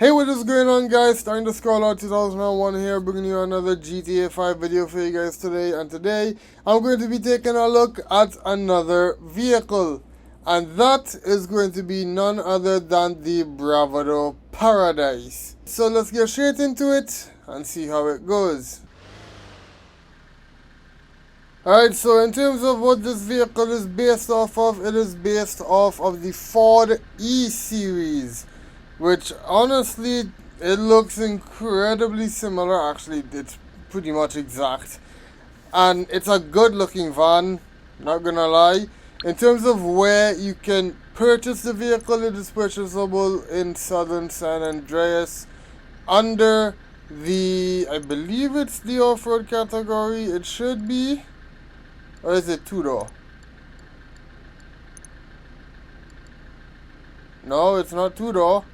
Hey, what is going on, guys? Starting to scroll out 2001 here, bringing you another GTA 5 video for you guys today. And today, I'm going to be taking a look at another vehicle. And that is going to be none other than the Bravado Paradise. So let's get straight into it and see how it goes. Alright, so in terms of what this vehicle is based off of, it is based off of the Ford E-Series. Which, honestly, it looks incredibly similar. Actually, it's pretty much exact. And it's a good looking van, not gonna lie. In terms of where you can purchase the vehicle, it is purchasable in Southern San Andreas under the, I believe it's the off-road category. It should be. Or is it two-door? No, it's not two-door.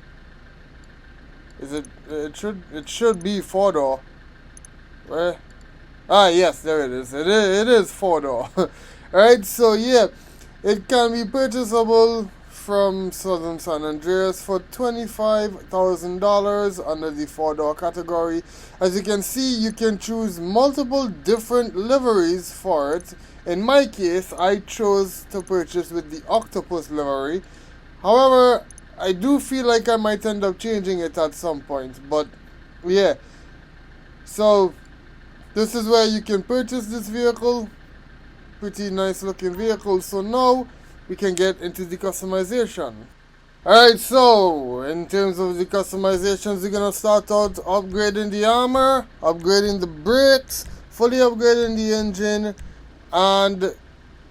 Is it? It should be four-door. Where? Ah, yes, there it is. It is four-door. Alright, so yeah, it can be purchasable from Southern San Andreas for $25,000 under the four-door category. As you can see, you can choose multiple different liveries for it. In my case, I chose to purchase with the octopus livery. However, I do feel like I might end up changing it at some point, but yeah. So this is where you can purchase this vehicle. Pretty nice looking vehicle. So now we can get into the customization. Alright, so in terms of the customizations, we're gonna start out upgrading the armor, upgrading the brakes, fully upgrading the engine, and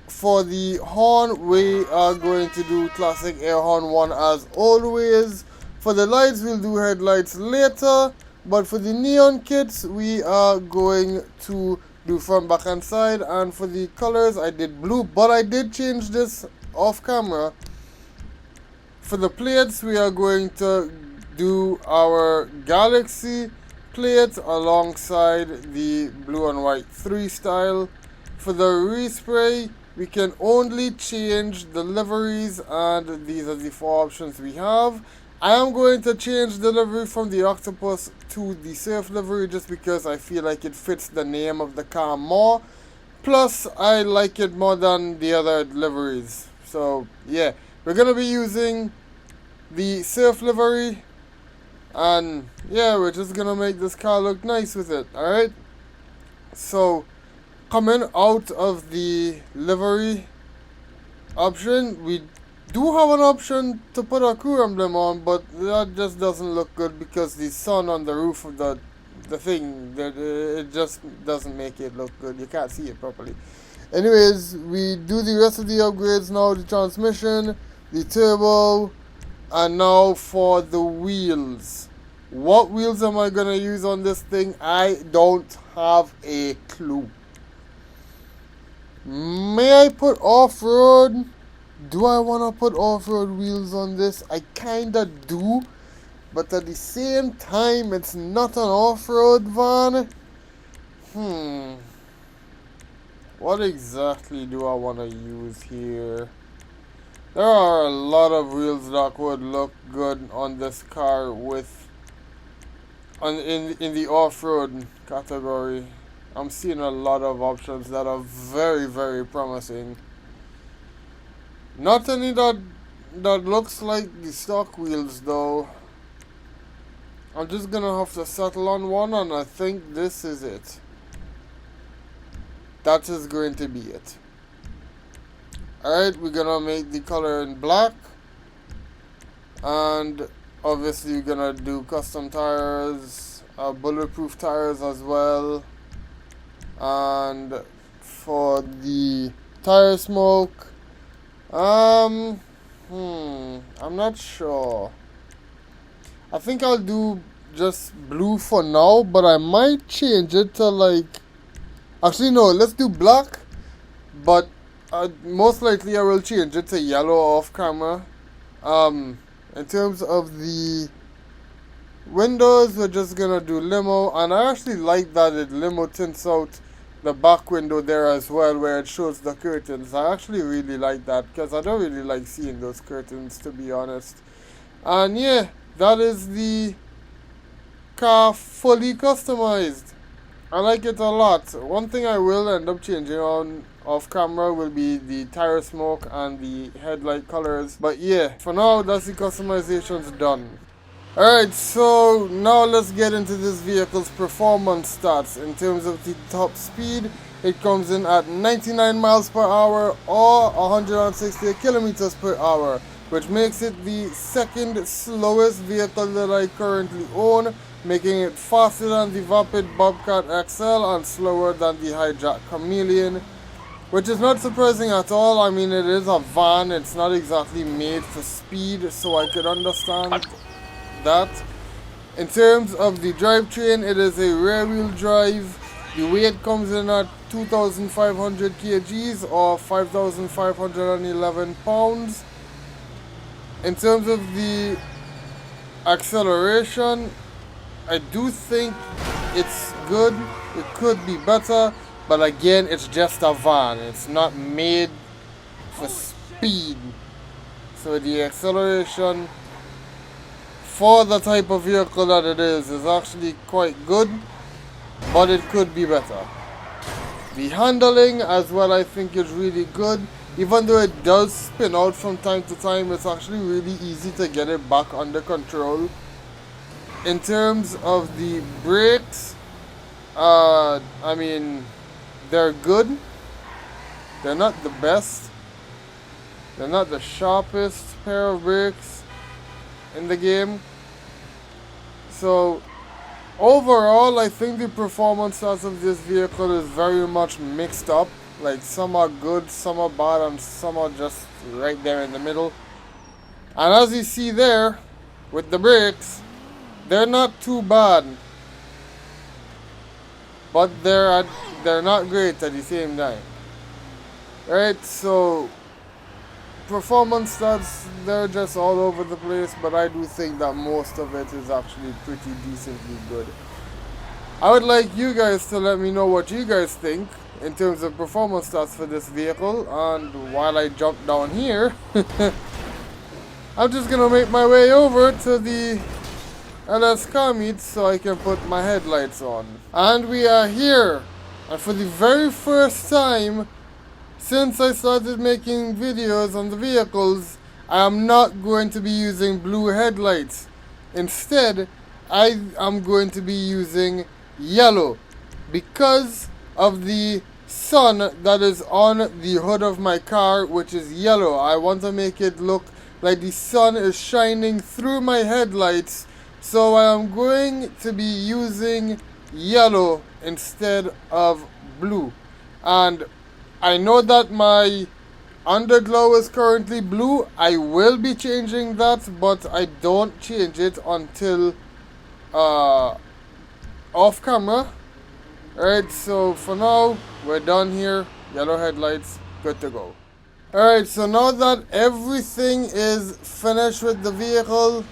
for the horn, we are going to do classic air horn 1 as always. For the lights, we'll do headlights later. But for the neon kits, we are going to do front, back, and side. And for the colors, I did blue, but I did change this off camera. For the plates, we are going to do our Galaxy plate alongside the blue and white 3 style. For the respray, we can only change the liveries, and these are the 4 options we have. I am going to change the livery from the Octopus to the Surf livery just because I feel like it fits the name of the car more. Plus, I like it more than the other liveries. So, yeah, we're going to be using the Surf livery. And, yeah, we're just going to make this car look nice with it, alright? So, coming out of the livery option, we do have an option to put a crew emblem on, but that just doesn't look good because the sun on the roof of the thing, it just doesn't make it look good. You can't see it properly. Anyways, we do the rest of the upgrades now. The transmission, the turbo, and now for the wheels. What wheels am I gonna use on this thing? I don't have a clue. May I put off-road? Do I want to put off-road wheels on this? I kinda do, but at the same time, it's not an off-road van. What exactly do I want to use here? There are a lot of wheels that would look good on this car with in the off-road category. I'm seeing a lot of options that are very, very promising. Not any that looks like the stock wheels though. I'm just gonna have to settle on one, and I think this is it. That is going to be it. Alright, we're gonna make the color in black. And obviously we're gonna do custom tires, bulletproof tires as well. And for the tire smoke, I'm not sure. I think I'll do just blue for now, but I might change it to like, actually no, let's do black, but most likely I will change it to yellow off camera. In terms of the windows, we're just gonna do limo, and I actually like that it limo tints out the back window there as well, where it shows the curtains. I actually really like that because I don't really like seeing those curtains, to be honest. And yeah, that is the car fully customized. I like it a lot. One thing I will end up changing on off camera will be the tire smoke and the headlight colors. But yeah, for now that's the customizations done. Alright, so now let's get into this vehicle's performance stats. In terms of the top speed, it comes in at 99 miles per hour or 160 kilometers per hour, which makes it the second slowest vehicle that I currently own, making it faster than the Vapid Bobcat XL and slower than the Hijack Chameleon, which is not surprising at all. I mean, it is a van, it's not exactly made for speed, so I could understand that. In terms of the drivetrain, it is a rear wheel drive. The weight comes in at 2,500 kgs or 5,511 pounds. In terms of the acceleration, I do think it's good. It could be better, but again, it's just a van. It's not made for speed. So the acceleration for the type of vehicle that it is actually quite good, but it could be better. The handling as well, I think, is really good. Even though it does spin out from time to time, it's actually really easy to get it back under control. In terms of the brakes, I mean, they're good. They're not the best. They're not the sharpest pair of brakes in the game. So overall, I think the performance stats of this vehicle is very much mixed up. Like, some are good, some are bad, and some are just right there in the middle. And as you see there with the brakes, they're not too bad, but they're not great at the same time. Right, so performance stats, they're just all over the place, but I do think that most of it is actually pretty decently good. I would like you guys to let me know what you guys think in terms of performance stats for this vehicle. And while I jump down here, I'm just gonna make my way over to the LS car meet so I can put my headlights on. And we are here, and for the very first time since I started making videos on the vehicles, I am not going to be using blue headlights. Instead, I am going to be using yellow because of the sun that is on the hood of my car, which is yellow. I want to make it look like the sun is shining through my headlights, so I am going to be using yellow instead of blue. And I know that my underglow is currently blue. I will be changing that, but I don't change it until off camera. Alright, so for now, we're done here. Yellow headlights, good to go. Alright, so now that everything is finished with the vehicle,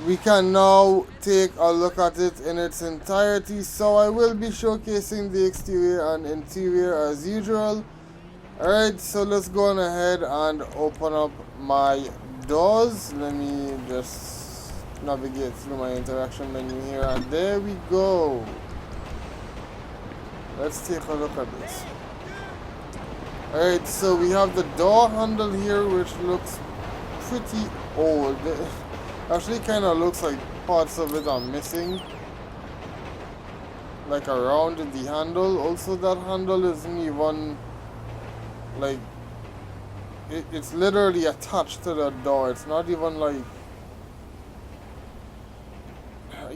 we can now take a look at it in its entirety. So I will be showcasing the exterior and interior as usual. Alright, so let's go on ahead and open up my doors. Let me just navigate through my interaction menu here, and there we go. Let's take a look at this. Alright, so we have the door handle here, which looks pretty old. Actually kind of looks like parts of it are missing, like around the handle. Also, that handle isn't even like it's literally attached to the door. It's not even like,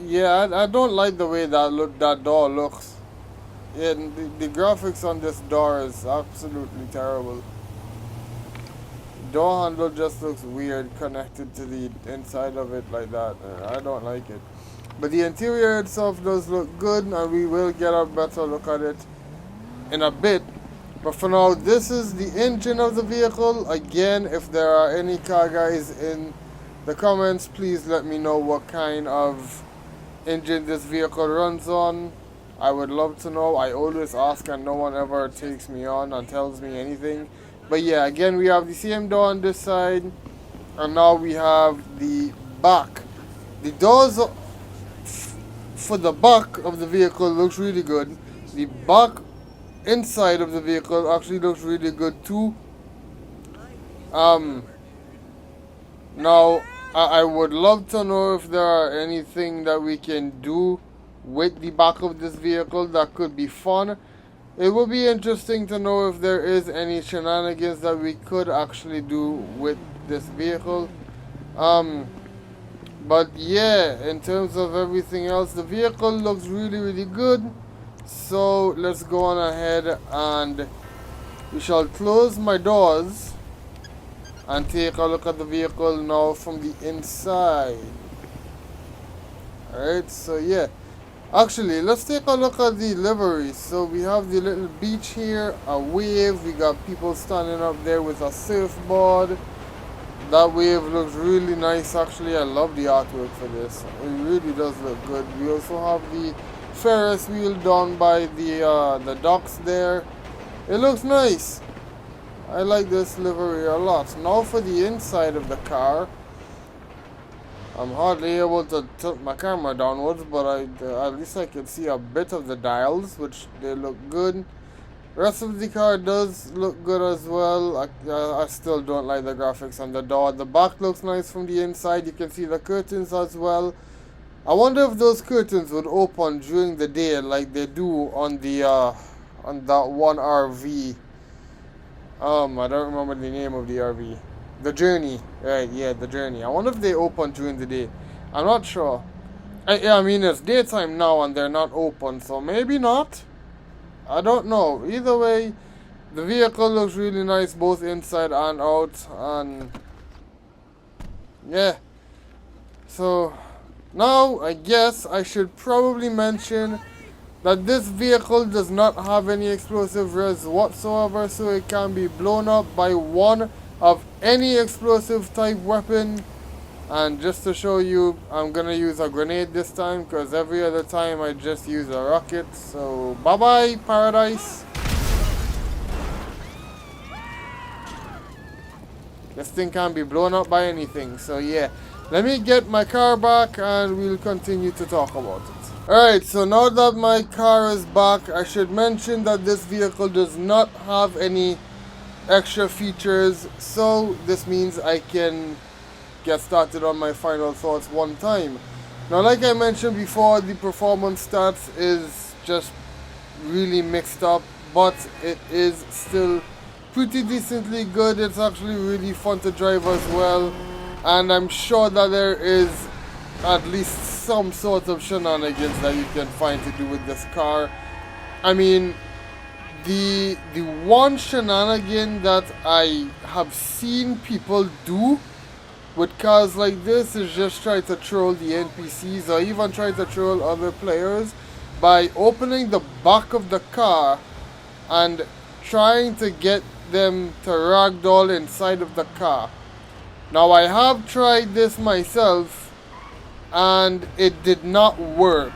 yeah, I don't like the way that door looks. Yeah, the graphics on this door is absolutely terrible. Door handle just looks weird connected to the inside of it like that. I don't like it. But the interior itself does look good, and we will get a better look at it in a bit. But for now, this is the engine of the vehicle. Again, if there are any car guys in the comments, please let me know what kind of engine this vehicle runs on. I would love to know. I always ask and no one ever takes me on and tells me anything. But yeah, again, we have the same door on this side, and now we have the back. The doors for the back of the vehicle looks really good. The back inside of the vehicle actually looks really good too. Now I would love to know if there are anything that we can do with the back of this vehicle that could be fun. It would be interesting to know if there is any shenanigans that we could actually do with this vehicle. But yeah, in terms of everything else, the vehicle looks really good. So let's go on ahead and we shall close my doors and take a look at the vehicle now from the inside. Alright, so yeah. Actually, let's take a look at the livery. So we have the little beach here, a wave. We got people standing up there with a surfboard. That wave looks really nice actually. I love the artwork for this. It really does look good. We also have the Ferris wheel down by the docks there. It looks nice. I like this livery a lot. Now for the inside of the car. I'm hardly able to tilt my camera downwards, but at least I can see a bit of the dials, which they look good. Rest of the car does look good as well. I still don't like the graphics on the door. The back looks nice from the inside. You can see the curtains as well. I wonder if those curtains would open during the day like they do on the on that one RV. I don't remember the name of the RV. The Journey, right? Yeah, the Journey. I wonder if they open during the day. I'm not sure. I mean, it's daytime now and they're not open, so maybe not. I don't know. Either way, the vehicle looks really nice both inside and out, and yeah. So now I guess I should probably mention that this vehicle does not have any explosive res whatsoever, so it can be blown up by one of any explosive type weapon. And just to show you, I'm gonna use a grenade this time, because every other time I just use a rocket. So bye bye Paradise. This thing can't be blown up by anything. So yeah, let me get my car back and we'll continue to talk about it. Alright, so now that my car is back, I should mention that this vehicle does not have any extra features, so this means I can get started on my final thoughts one time. Now, like I mentioned before, the performance stats is just really mixed up, but it is still pretty decently good. It's actually really fun to drive as well, and I'm sure that there is at least some sort of shenanigans that you can find to do with this car. I mean, the one shenanigan that I have seen people do with cars like this is just try to troll the NPCs or even try to troll other players by opening the back of the car and trying to get them to ragdoll inside of the car. Now, I have tried this myself and it did not work.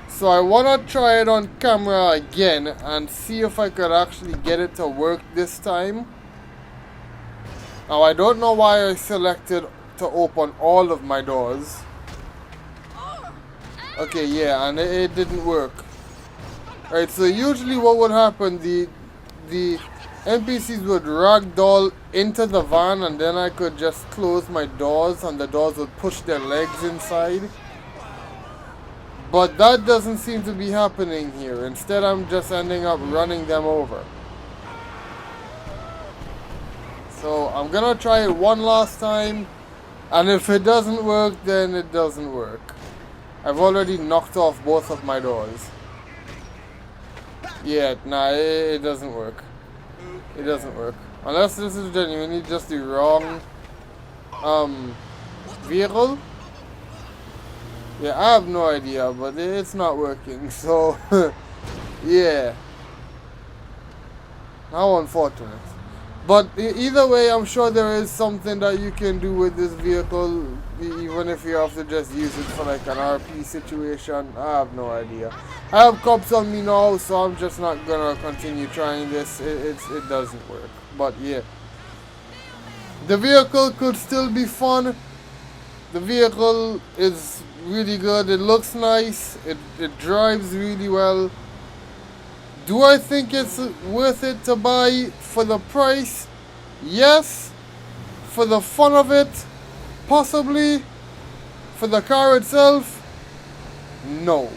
So I want to try it on camera again and see if I could actually get it to work this time. Now, I don't know why I selected to open all of my doors. Okay, yeah, and it didn't work. Right, so usually what would happen, the NPCs would ragdoll into the van and then I could just close my doors and the doors would push their legs inside. But that doesn't seem to be happening here. Instead, I'm just ending up running them over. So I'm gonna try it one last time, and if it doesn't work, then it doesn't work. I've already knocked off both of my doors. Yeah, nah, it doesn't work. It doesn't work. Unless this is genuinely just the wrong vehicle. Yeah, I have no idea, but it's not working, so yeah. How unfortunate. But either way, I'm sure there is something that you can do with this vehicle, even if you have to just use it for like an RP situation. I have no idea. I have cops on me now, so I'm just not gonna continue trying this. It doesn't work. But yeah, the vehicle could still be fun. The vehicle is really good. It looks nice. It drives really well. Do I think it's worth it to buy for the price? Yes. For the fun of it? Possibly. For the car itself? No.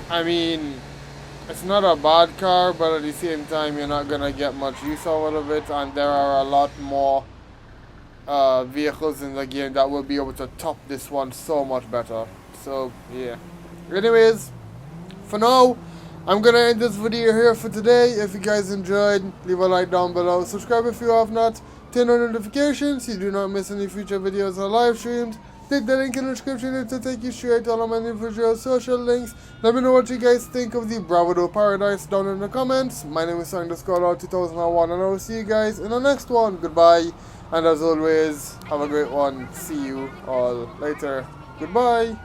I mean, it's not a bad car, but at the same time, you're not gonna get much use out of it, and there are a lot more vehicles in the game that will be able to top this one so much better. So, yeah. Anyways, for now, I'm gonna end this video here for today. If you guys enjoyed, leave a like down below. Subscribe if you have not. Turn on notifications so you do not miss any future videos or live streams. Click the link in the description to take you straight to all of my individual social links. Let me know what you guys think of the Bravado Paradise down in the comments. My name is Song2001 and I will see you guys in the next one. Goodbye, and as always, have a great one. See you all later. Goodbye.